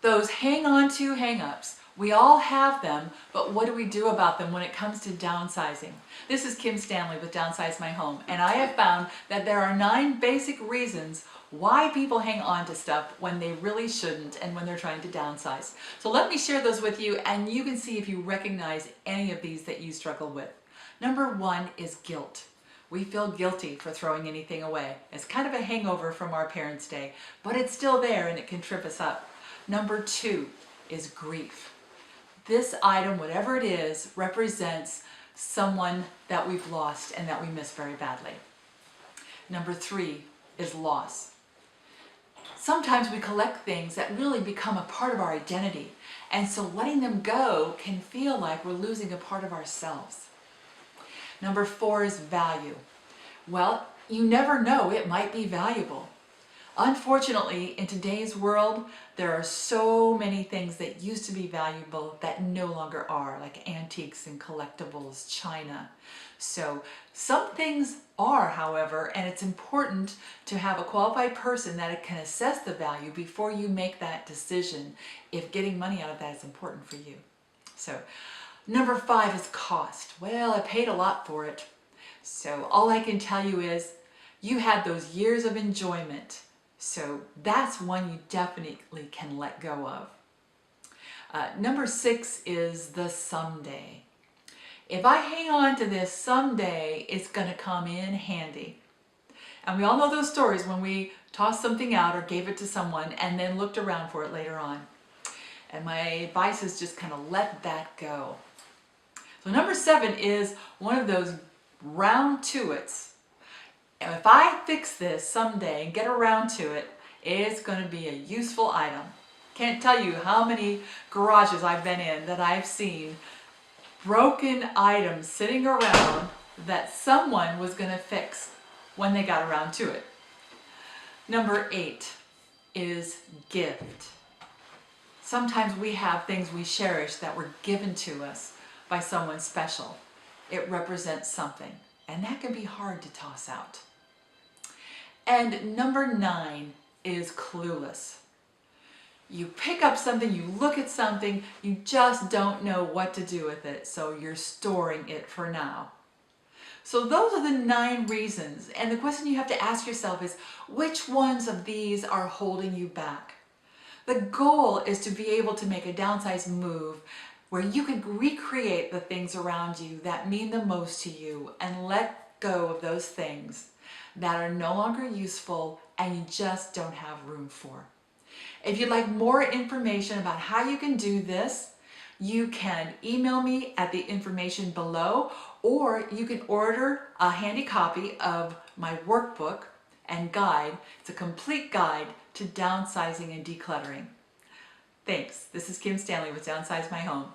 Those hang on to hang-ups. We all have them, but what do we do about them when it comes to downsizing? This is Kim Stanley with Downsize My Home, and I have found that there are 9 basic reasons why people hang on to stuff when they really shouldn't and when they're trying to downsize. So let me share those with you, and you can see if you recognize any of these that you struggle with. Number 1 is guilt. We feel guilty for throwing anything away. It's kind of a hangover from our parents' day, but it's still there and it can trip us up. Number 2 is grief. This item, whatever it is, represents someone that we've lost and that we miss very badly. Number 3 is loss. Sometimes we collect things that really become a part of our identity, and so letting them go can feel like we're losing a part of ourselves. Number 4 is value. Well, you never know, it might be valuable. Unfortunately, in today's world, there are so many things that used to be valuable that no longer are, like antiques and collectibles, china. So some things are, however, and it's important to have a qualified person that can assess the value before you make that decision if getting money out of that is important for you. So number 5 is cost. Well, I paid a lot for it. So all I can tell you is you had those years of enjoyment. So that's one you definitely can let go of. Number 6 is the someday. If I hang on to this someday, it's going to come in handy. And we all know those stories when we tossed something out or gave it to someone and then looked around for it later on. And my advice is just kind of let that go. So number 7 is one of those round to it's. And if I fix this someday and get around to it, it's going to be a useful item. Can't tell you how many garages I've been in that I've seen broken items sitting around that someone was going to fix when they got around to it. Number 8 is gift. Sometimes we have things we cherish that were given to us by someone special. It represents something, and that can be hard to toss out. And number 9 is clueless. You pick up something, you look at something, you just don't know what to do with it, so you're storing it for now. So those are the 9 reasons, and the question you have to ask yourself is, which ones of these are holding you back? The goal is to be able to make a downsize move where you can recreate the things around you that mean the most to you and let go of those things that are no longer useful and you just don't have room for. If you'd like more information about how you can do this, you can email me at the information below, or you can order a handy copy of my workbook and guide. It's a complete guide to downsizing and decluttering. Thanks. This is Kim Stanley with Downsize My Home.